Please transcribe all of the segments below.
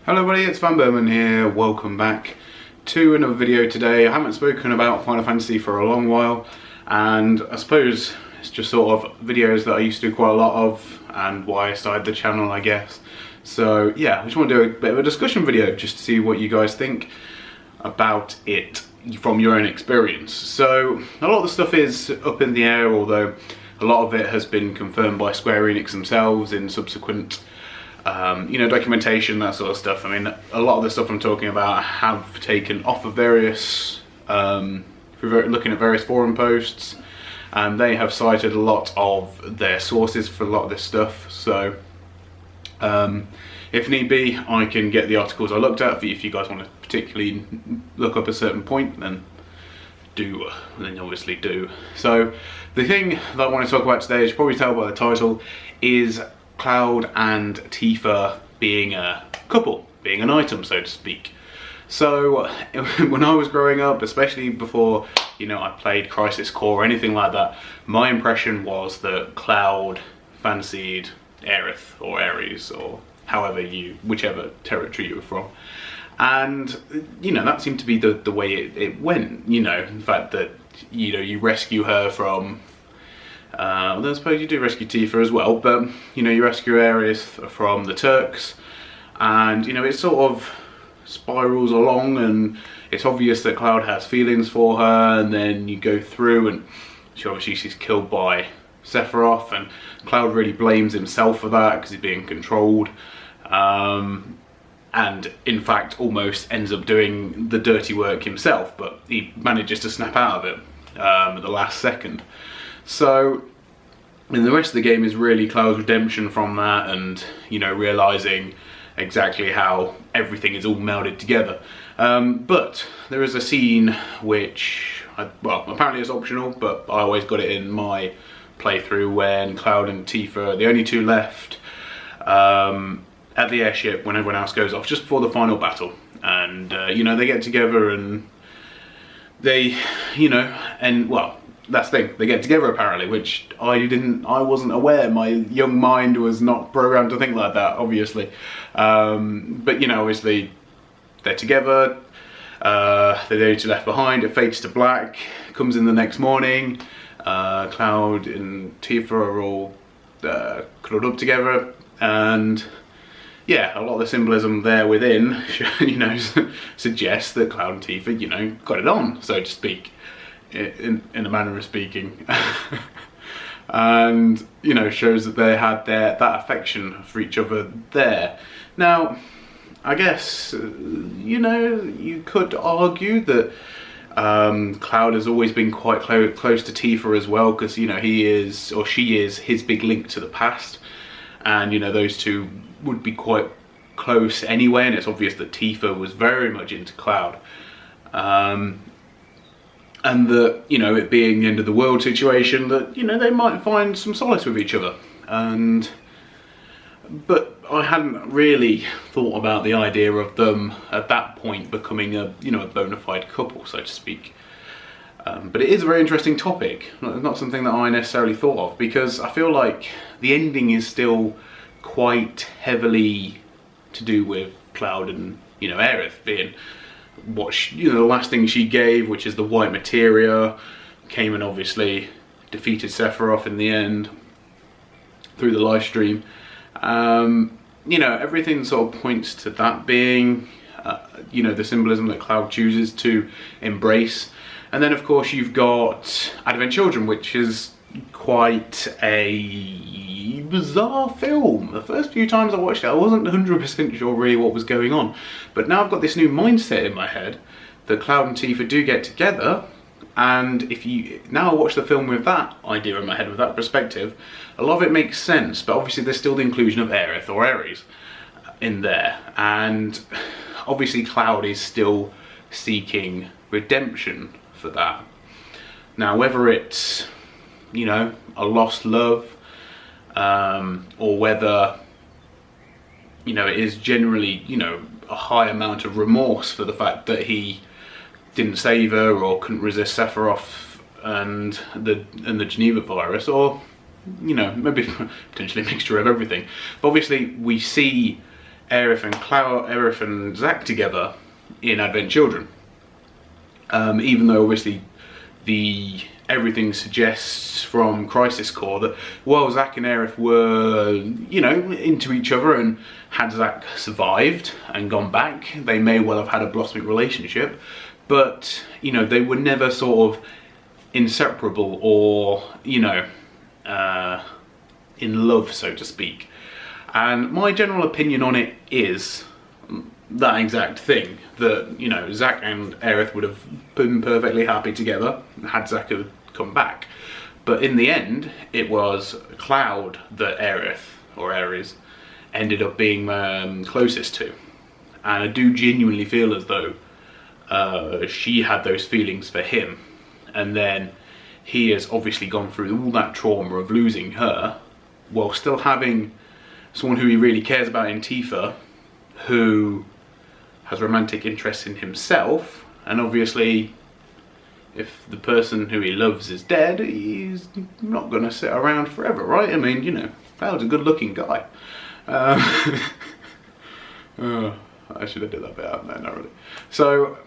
Hello everybody, it's vanburman here. Welcome back to another video today. I haven't spoken about Final Fantasy for a long while, and I suppose it's just sort of videos that I used to do quite a lot of and why I started the channel, I guess. So yeah, I just want to do a bit of a discussion video just to see what you guys think about it from your own experience. So a lot of the stuff is up in the air, although a lot of it has been confirmed by Square Enix themselves in subsequent documentation, that sort of stuff. I mean, a lot of the stuff I'm talking about I have taken off of various, looking at various forum posts, and they have cited a lot of their sources for a lot of this stuff. So, if need be, I can get the articles I looked at. If you guys want to particularly look up a certain point, then obviously do. So, the thing that I want to talk about today, as you probably tell by the title, is Cloud and Tifa being a couple, being an item, so to speak. So when I was growing up, especially before I played Crisis Core or anything like that, my impression was that Cloud fancied Aerith or Ares, or whichever territory you were from, and that seemed to be the way it went. The fact that you rescue her from I suppose you do rescue Tifa as well, but you rescue Ares from the Turks, and it sort of spirals along, and it's obvious that Cloud has feelings for her, and then you go through and she's killed by Sephiroth, and Cloud really blames himself for that because he's being controlled, and in fact almost ends up doing the dirty work himself, but he manages to snap out of it at the last second. So, and the rest of the game is really Cloud's redemption from that, and realizing exactly how everything is all melded together. But there is a scene which, apparently it's optional, but I always got it in my playthrough, when Cloud and Tifa are the only two left at the airship when everyone else goes off, just before the final battle, and they get together and they, that's the thing, they get together apparently, which I wasn't aware. My young mind was not programmed to think like that, obviously. But obviously they're together, they're the only two left behind, it fades to black, comes in the next morning, Cloud and Tifa are all cuddled up together, and yeah, a lot of the symbolism there within, suggests that Cloud and Tifa, got it on, so to speak. In a manner of speaking, and shows that they had that affection for each other there. Now, I guess you could argue that Cloud has always been quite close to Tifa as well, because he is, or she is, his big link to the past, and those two would be quite close anyway, and it's obvious that Tifa was very much into Cloud. And that, it being the end of the world situation, that, they might find some solace with each other. But I hadn't really thought about the idea of them at that point becoming a bona fide couple, so to speak. But it is a very interesting topic, not something that I necessarily thought of, because I feel like the ending is still quite heavily to do with Cloud and, Aerith being what the last thing she gave, which is the white materia, came and obviously defeated Sephiroth in the end through the live stream. Everything sort of points to that being the symbolism that Cloud chooses to embrace. And then of course you've got Advent Children, which is quite a bizarre film. The first few times I watched it, I wasn't 100% sure really what was going on, but now I've got this new mindset in my head that Cloud and Tifa do get together, and if you now watch the film with that idea in my head, with that perspective, a lot of it makes sense. But obviously there's still the inclusion of Aerith or Ares in there, and obviously Cloud is still seeking redemption for that. Now, whether it's a lost love, or whether it is generally a high amount of remorse for the fact that he didn't save her or couldn't resist Sephiroth and the Geneva virus, or maybe potentially a mixture of everything. But obviously we see Aerith and Zack together in Advent Children. Even though obviously everything suggests from Crisis Core that while Zack and Aerith were, you know, into each other, and had Zack survived and gone back, they may well have had a blossoming relationship, but, you know, they were never sort of inseparable or, you know, in love, so to speak. And my general opinion on it is that exact thing, that, you know, Zack and Aerith would have been perfectly happy together had Zack have come back. But in the end, it was Cloud that Ares ended up being closest to. And I do genuinely feel as though she had those feelings for him. And then he has obviously gone through all that trauma of losing her, while still having someone who he really cares about in Tifa, who has romantic interest in himself. And obviously, if the person who he loves is dead, he's not going to sit around forever, right? I mean, you know, Cloud's a good-looking guy. I should have did that bit out. No, not really. So,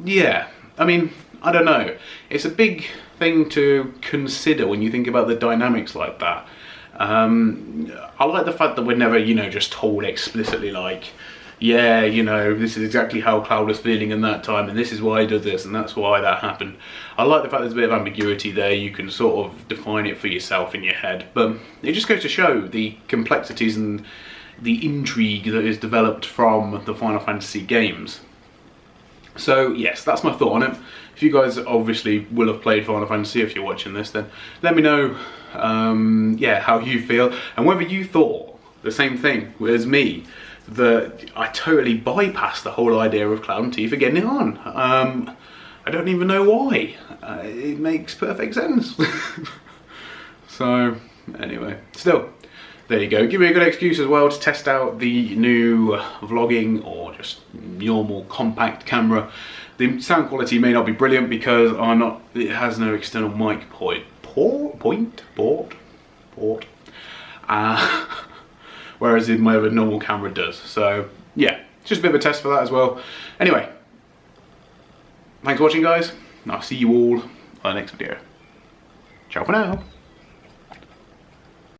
yeah, I mean, I don't know. It's a big thing to consider when you think about the dynamics like that. I like the fact that we're never, you know, just told explicitly, like, yeah, you know, this is exactly how Cloud was feeling in that time, and this is why he did this, and that's why that happened. I like the fact there's a bit of ambiguity there. You can sort of define it for yourself in your head, but it just goes to show the complexities and the intrigue that is developed from the Final Fantasy games. So yes, that's my thought on it. If you guys obviously will have played Final Fantasy, if you're watching this, then let me know yeah, how you feel, and whether you thought the same thing as me, that I totally bypassed the whole idea of Cloud and Tifa getting it on. I don't even know why. It makes perfect sense. So anyway, still, there you go. Give me a good excuse as well to test out the new vlogging or just normal compact camera. The sound quality may not be brilliant because it has no external mic port. Whereas in my other normal camera does. So yeah, just a bit of a test for that as well. Anyway, thanks for watching, guys. I'll see you all on the next video. Ciao for now.